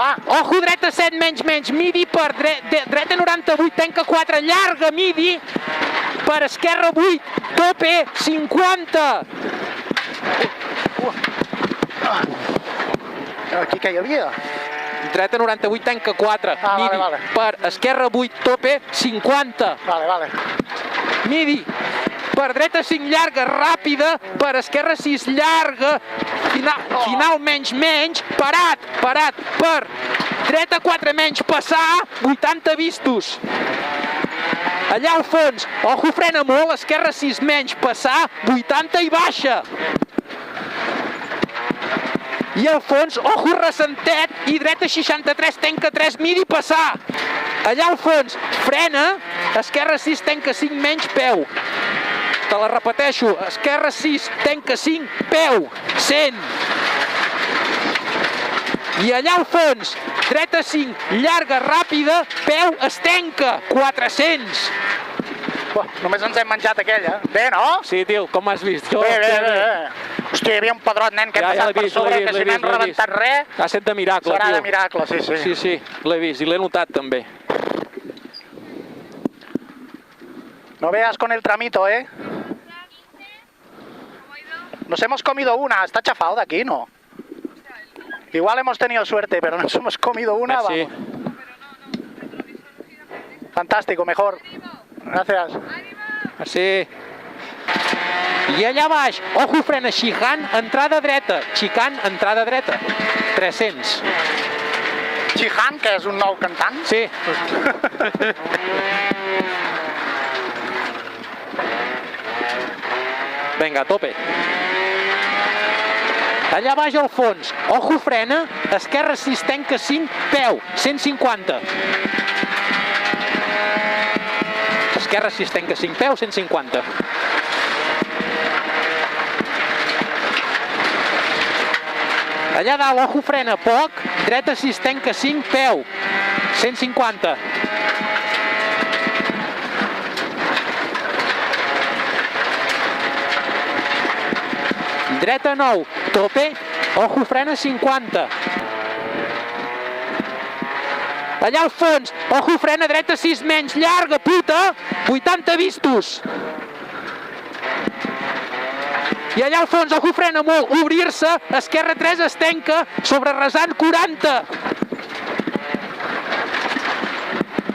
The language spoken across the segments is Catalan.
Va. Ojo, dreta 7 menys menys, midi per dreta 98, tanca 4, llarga, midi, per esquerra 8, tope 50. Aquí què hi havia? Dreta 98, tanca 4, midi, vale. per esquerra 8, tope 50. Vale. Midi, per dreta 5 llarga, ràpida, per esquerra 6 llarga, final menys menys, parat, per dreta 4 menys, passar, 80 vistos. Allà al fons, ojo, frena molt, esquerra 6 menys, passar, 80 i baixa. I al fons, ojo, ressentet, i dreta 63, tanca 3, midi, passar. Allà al fons, frena, esquerra 6, tanca 5 menys, peu. Te la repeteixo, esquerra 6, tanca 5, peu, 100. I allà al fons, dreta 5, llarga, ràpida, peu, es tanca, 400. Només ens hem menjat aquella. Bé, no? Sí, tio, com has vist? Bé. Hòstia, hi havia un pedrot, nen, que hem passat per sobre, que si no hem rebentat res... Ha set de miracle, tio. Serà de miracle, sí. Sí, l'he vist i l'he notat també. No veas con el tramito, ¿eh? Nos hemos comido una, está chafado de aquí, ¿no? Igual hemos tenido suerte, pero nos hemos comido una, Merci. vamos. Fantástico, mejor. Gracias. Sí. I allà baix, ojo, frena, xicant, entrada dreta. Xicant, entrada dreta. 300. Chihan, que és un nou cantant? Sí. Vinga, a tope. Allà baix al fons, ojo, frena, esquerra 6, tanca 5, peu, 150. Esquerra 6, tanca 5, peu, 150. Allà dalt, ojo, frena, poc, dreta 6, tanca 5, peu, 150. Dreta 9, tope, ojo, frena 50. Allà al fons, ojo, frena, dreta 6 menys, llarga, puta, 80 vistos. I allà al fons, ojo, frena molt, obrir-se, esquerra 3 es tanca, sobre rasant 40.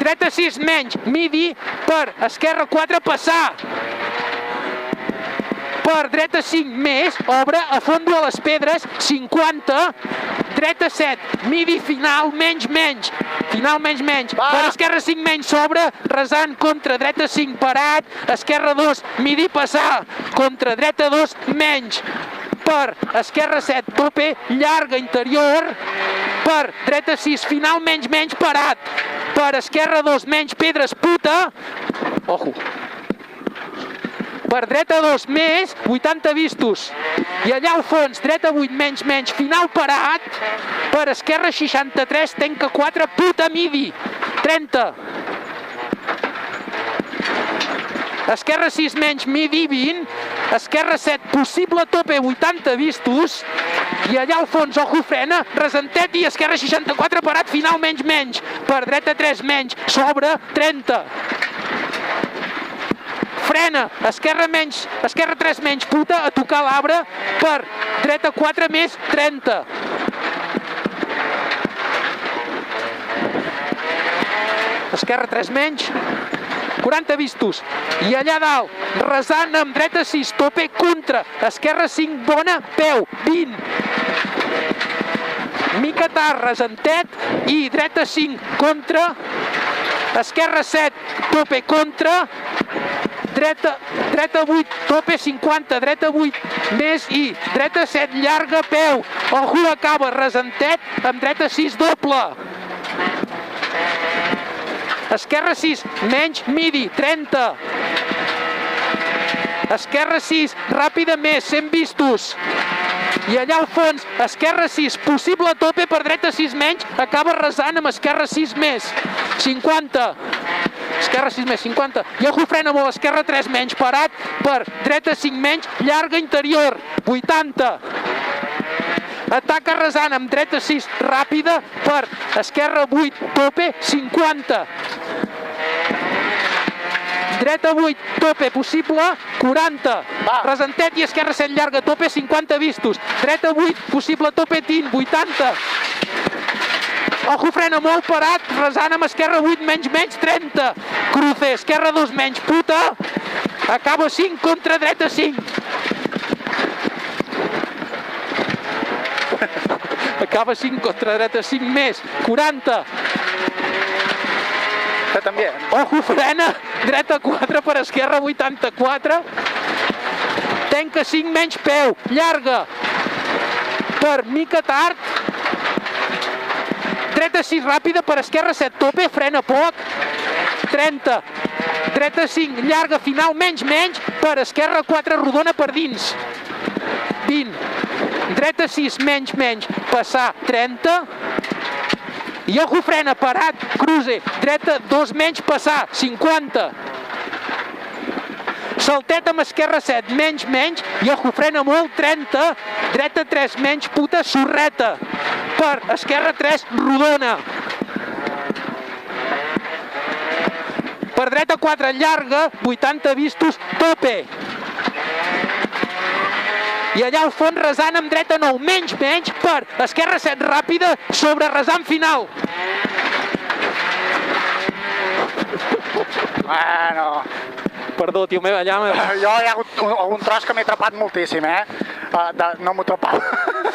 Dreta 6 menys, midi, per esquerra 4 passar. Per dreta 5 més, obre, a fondo a les pedres, 50, dreta 7, midi final, menys menys, final menys menys, per esquerra 5 menys, sobre, resant, contra, dreta 5 parat, esquerra 2, midi passar, contra, dreta 2 menys, per esquerra 7, tope, llarga, interior, per dreta 6, final menys menys, parat, per esquerra 2 menys, pedres, puta, ojo, per dreta 2 més, 80 vistos. I allà al fons, dreta 8 menys menys, final parat, per esquerra 63, tanca 4, puta midi, 30. Esquerra 6 menys, midi 20, esquerra 7, possible tope, 80 vistos. I allà al fons, ojo, frena, resentet i esquerra 64, parat, final menys menys, per dreta 3 menys, sobre, 30. Frena, esquerra 3 menys, puta, a tocar l'arbre, per dreta 4 més, 30. Esquerra 3 menys, 40 vistos. I allà dalt, resant amb dreta 6, tope, contra, esquerra 5, bona, peu, 20. Mica tard, resentet, i dreta 5, contra, esquerra 7, tope, contra, dreta 8, tope 50, dreta 8 més i dreta 7, llarga, peu, ojo, acaba, resentet, amb dreta 6, doble. Esquerra 6, menys, midi, 30. Esquerra 6, ràpida més, 100 vistos. I allà al fons, esquerra 6, possible tope per dreta 6 menys, acaba resant amb esquerra 6 més, 50. Esquerra 6 més, 50. I ojo, frena molt, esquerra 3 menys, parat, per dreta 5 menys, llarga, interior, 80. Ataca rasant amb dreta 6 ràpida per esquerra 8 tope 50. Dreta 8 tope possible 40. Rasentet i esquerra 7 llarga tope 50 vistos. Dreta 8 possible tope tint 80. Ojo, frena molt parat, rasant amb esquerra 8 menys 30. Cruce, esquerra 2 menys puta. Acaba 5 contra dreta 5. Acaba 5 contra dreta 5 més. 40. Que també. Ojo, frena. Dreta 4 per esquerra 84. Tenca 5 menys peu. Llarga per mica tard. Dreta 6 ràpida per esquerra 7 tope. Frena poc. 30. Dreta 5 llarga final menys per esquerra 4 rodona per dins. 20. Dreta 6 menys passar 30. I ojo, frena, parat, cruce, dreta 2 menys passar 50. Saltet amb esquerra 7 menys i ojo, frena molt 30. Dreta 3 menys puta, sorreta per esquerra 3 rodona. Per dreta 4 llarga, 80 vistos, tope. I allà al fons rasant amb dreta 9 menys per esquerra 7 ràpida sobre rasant final. Bueno... Perdó, tio, allà... Jo hi ha hagut algun tros que m'he atrapat moltíssim, no m'ho atrapava.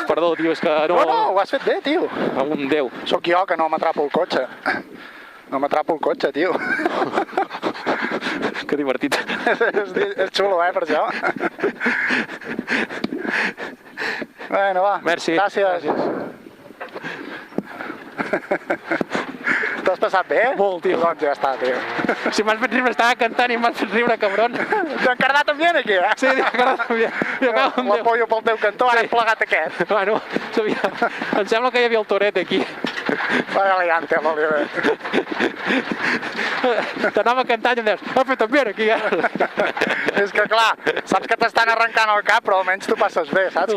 Perdó, tio, és que no... No, ho has fet bé, tio. Un Déu. Sóc jo que no m'atrapo el cotxe. No m'atrapo el cotxe, tio. Que divertit. És xulo, per això. Bueno, va. Merci. Gràcies. T'has passat bé? Molt, tio. Doncs ja està, tio. Si m'has fet riure, estava cantant i m'has fet riure, cabron. T'ha encardat amb bien, aquí, Sí, t'ha encardat amb bien. L'apoyo pel teu cantó, ara hem plegat aquest. Bueno, em sembla que hi havia el Toret aquí. Vaya elegante, l'Oliver. T'anava cantant i em deies, ha fet bien aquí, És que clar, saps que t'estan arrencant el cap, però almenys tu passes bé, saps?